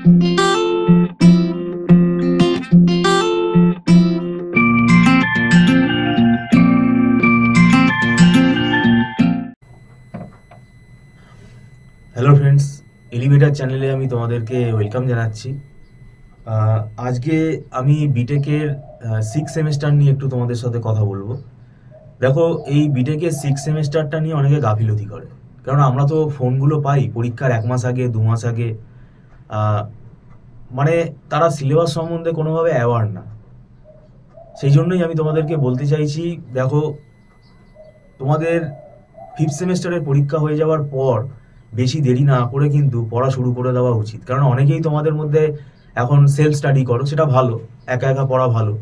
Hello friends, elevator চ্যানেলে আমি তোমাদেরকে ওয়েলকাম জানাচ্ছি। আজকে আমি বিটেকের 6 সেমিস্টার নিয়ে একটু তোমাদের সাথে কথা বলবো। দেখো, এই বিটেকের 6 সেমিস্টারটা নিয়ে অনেকে গাফিলতি করে, কারণ আমরা তো ফোনগুলো পাই পরীক্ষার 1 মাস আগে 2 মাস আগে। মানে তারা সিলেবাস সম্বন্ধে কোনোভাবে অ্যাওয়ার না। সেই জন্যই আমি তোমাদেরকে বলতে চাইছি, দেখো, তোমাদের 5th সেমিস্টারের পরীক্ষা হয়ে যাওয়ার পর বেশি দেরি না করে কিন্তু পড়া শুরু করে দেওয়া উচিত। কারণ অনেকেই তোমাদের মধ্যে এখন সেলফ স্টাডি করো, সেটা ভালো, একা একা পড়া ভালো,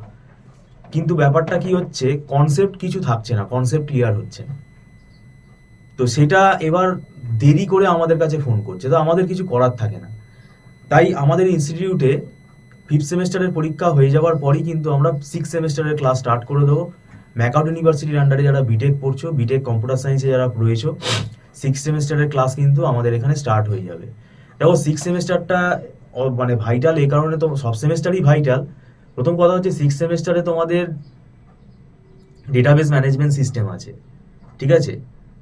কিন্তু ব্যাপারটা কি হচ্ছে, কনসেপ্ট কিছু থাকছে না, কনসেপ্ট ক্লিয়ার হচ্ছে না। তো সেটা এবার দেরি করে আমাদের কাছে ফোন করছে, তো আমাদের কিছু করার থাকে না। তাই আমাদের ইনস্টিটিউটে 5th সেমিস্টারের পরীক্ষা হয়ে যাওয়ার পরই কিন্তু আমরা 6 সেমিস্টারের ক্লাস স্টার্ট করে দেবো। ম্যাকআউট ইউনিভার্সিটির আন্ডারে যারা বিটেক পড়ছো, বিটেক কম্পিউটার সায়েন্সে যারা রয়েছো, 6 সেমিস্টারের ক্লাস কিন্তু আমাদের এখানে স্টার্ট হয়ে যাবে। দেখো, 6 সেমিস্টারটা মানে ভাইটাল, এই কারণে তো সব সেমিস্টারই ভাইটাল। প্রথম কথা হচ্ছে, 6 সেমিস্টারে তোমাদের ডেটাবেস ম্যানেজমেন্ট সিস্টেম আছে, ঠিক আছে?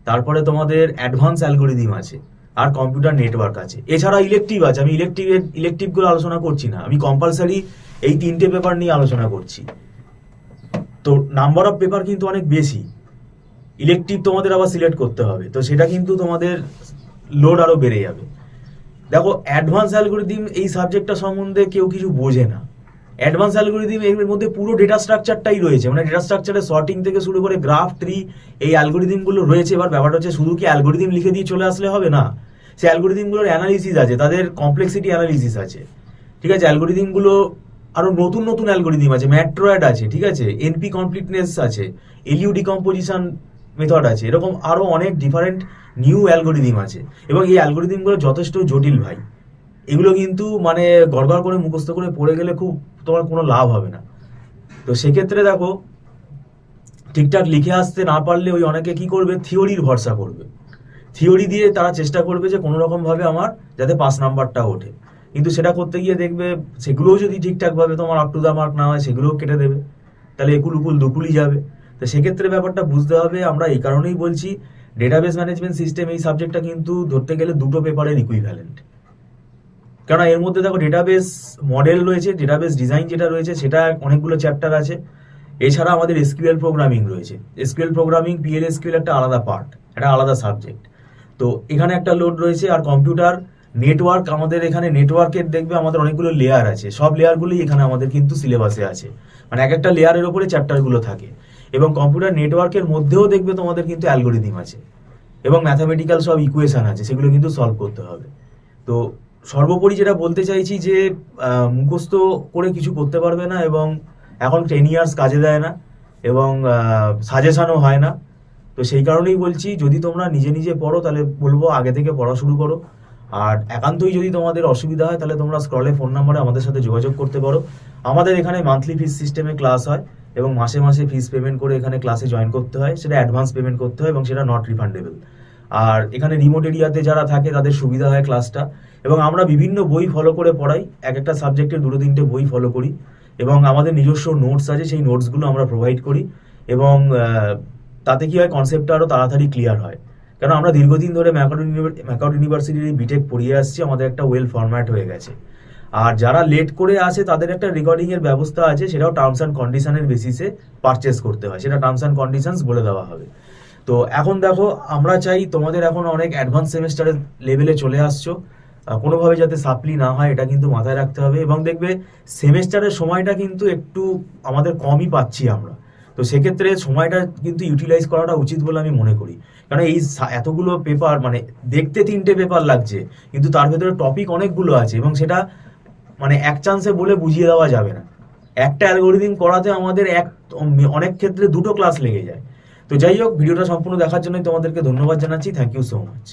তারপরে তোমাদের অ্যাডভান্স অ্যালগোরিদম আছে, আর কম্পিউটার নেটওয়ার্ক আছে। এছাড়া ইলেকটিভ আছে। আমি ইলেকটিভগুলো আলোচনা করছি না, আমি কম্পালসারি এই 3টে পেপার নিয়ে আলোচনা করছি। তো নাম্বার অফ পেপার কিন্তু অনেক বেশি। ইলেকটিভ তোমাদের আবার সিলেক্ট করতে হবে, তো সেটা কিন্তু তোমাদের লোড আরো বেড়ে যাবে। দেখো, অ্যাডভান্স অ্যালগোরিদম এই সাবজেক্টটা সম্বন্ধে কেউ কিছু বোঝে না। অ্যাডভান্স অ্যালগোরিদম এর মধ্যে পুরো ডেটা স্ট্রাকচারটাই রয়েছে, মানে ডেটা স্ট্রাকচারের সর্টিং থেকে শুরু করে গ্রাফ ট্রি, এই অ্যালগোরিদমগুলো রয়েছে। এবার ব্যাপারটা হচ্ছে, শুধু কি অ্যালগোরিদম লিখে দিয়ে চলে আসলে হবে না, সেই অ্যালগোরিদমগুলোর অ্যানালিসিস আছে, তাদের কমপ্লেক্সিটি অ্যানালিসিস আছে, ঠিক আছে? অ্যালগোরিদমগুলো আরো নতুন নতুন অ্যালগোরিদম আছে, ম্যাট্রয়েড আছে, ঠিক আছে, এনপি কমপ্লিটনেস আছে, এলইউ ডিকম্পোজিশন মেথড আছে, এরকম আরো অনেক ডিফারেন্ট নিউ অ্যালগোরিদম আছে। এবং এই অ্যালগোরিদমগুলো যথেষ্ট জটিল ভাই। এগুলো কিন্তু মানে গড়গড় করে মুখস্থ করে পড়ে গেলে খুব তোমার কোনো লাভ হবে না। তো সেক্ষেত্রে দেখো, ঠিকঠাক লিখে আসতে না পারলে ওই অনেকে কি করবে, থিওরির ভরসা করবে। থিওরি দিয়ে তারা চেষ্টা করবে যে কোনো রকম ভাবে আমার যাতে পাস নাম্বারটা ওঠে, কিন্তু সেটা করতে গিয়ে দেখবে সেগুলোও যদি ঠিকঠাক ভাবে তোমার আপ টু দা মার্ক না হয়, সেগুলোও কেটে দেবে, তাহলে একুল উকুল দুকুলই যাবে। তো সেক্ষেত্রে ব্যাপারটা বুঝতে হবে। আমরা এই কারণেই বলছি, ডেটাবেস ম্যানেজমেন্ট সিস্টেম এই সাবজেক্টটা কিন্তু ধরতে গেলে 2টো পেপারের ইকুইভ্যালেন্ট। কারণ এর মধ্যে দেখো, ডেটাবেস মডেল রয়েছে, ডেটাবেস ডিজাইন যেটা রয়েছে সেটা অনেকগুলো চ্যাপ্টার আছে। এছাড়া আমাদের এসকিউএল প্রোগ্রামিং রয়েছে। এসকিউএল প্রোগ্রামিং, পিএলএসকিউএল একটা আলাদা পার্ট, একটা আলাদা সাবজেক্ট। তো এখানে একটা লোড রয়েছে। আর কম্পিউটার নেটওয়ার্ক, আমাদের এখানে নেটওয়ার্কের দেখবে আমাদের অনেকগুলো লেয়ার আছে, সব লেয়ারগুলোই এখানে আমাদের কিন্তু সিলেবাসে আছে, মানে এক একটা লেয়ারের ওপরে চ্যাপ্টারগুলো থাকে। এবং কম্পিউটার নেটওয়ার্কের মধ্যেও দেখবে তোমাদের কিন্তু অ্যালগোরিদম আছে, এবং ম্যাথামেটিক্যাল সব ইকুয়েশন আছে, সেগুলো কিন্তু সলভ করতে হবে। তো সর্বোপরি যেটা বলতে চাইছি যে, মুখস্থ করে কিছু করতে পারবে না, এবং এখন 10 ইয়ার্স কাজে দেয় না, এবং সাজেশনও হয় না। তো সেই কারণেই বলছি, যদি তোমরা নিজে নিজে পড়ো তাহলে বলবো আগে থেকে পড়া শুরু করো। আর একান্তই যদি তোমাদের অসুবিধা হয়, তাহলে তোমরা স্ক্রলে ফোন নাম্বারে আমাদের সাথে যোগাযোগ করতে পারো। আমাদের এখানে মান্থলি ফিস সিস্টেমে ক্লাস হয়, এবং মাসে মাসে ফিস পেমেন্ট করে এখানে ক্লাসে জয়েন করতে হয়, সেটা অ্যাডভান্স পেমেন্ট করতে হয়, এবং সেটা নট রিফান্ডেবল। আর এখানে রিমোট এরিয়াতে যারা থাকে তাদের সুবিধা হয় ক্লাসটা। এবং আমরা বিভিন্ন বই ফলো করে পড়াই, এক একটা সাবজেক্টের 2-3টে বই ফলো করি, এবং আমাদের নিজস্ব নোটস আছে, সেই নোটসগুলো আমরা প্রোভাইড করি। এবং তাতে কি হয়, কনসেপ্টটা আরো তাড়াতাড়ি ক্লিয়ার হয়। কারণ আমরা দীর্ঘদিন ধরে ম্যাকআউট ইউনিভার্সিটির এই বিটেক পড়িয়ে আসছি, আমাদের একটা ওয়েল ফরম্যাট হয়ে গেছে। আর যারা লেট করে আসে তাদের একটা রেকর্ডিং এর ব্যবস্থা আছে, সেটাও টার্মস অ্যান্ড কন্ডিশনের বেসিসে পারচেস করতে হয়, সেটা টার্মস অ্যান্ড কন্ডিশনস বলে দেওয়া হবে। তো এখন দেখো, আমরা চাই তোমাদের এখন অনেক অ্যাডভান্স সেমিস্টারের লেভেলে চলে আসছো, কোনোভাবে যাতে সাপ্লি না হয় এটা কিন্তু মাথায় রাখতে হবে। এবং দেখবে সেমেস্টারের সময়টা কিন্তু একটু আমাদের কমই পাচ্ছি আমরা, তো সেক্ষেত্রে সময়টা কিন্তু ইউটিলাইজ করাটা উচিত বলে আমি মনে করি। কারণ এই এতগুলো পেপার, মানে দেখতে 3টে পেপার লাগছে, কিন্তু তার ভেতরে টপিক অনেকগুলো আছে, এবং সেটা মানে এক চান্সে বলে বুঝিয়ে দেওয়া যাবে না। একটা অ্যালগোরিদম করাতে আমাদের অনেক ক্ষেত্রে 2টো ক্লাস লেগে যায়। তো যাই হোক, ভিডিওটা সম্পূর্ণ দেখার জন্য তোমাদেরকে ধন্যবাদ জানাচ্ছি। Thank you so much.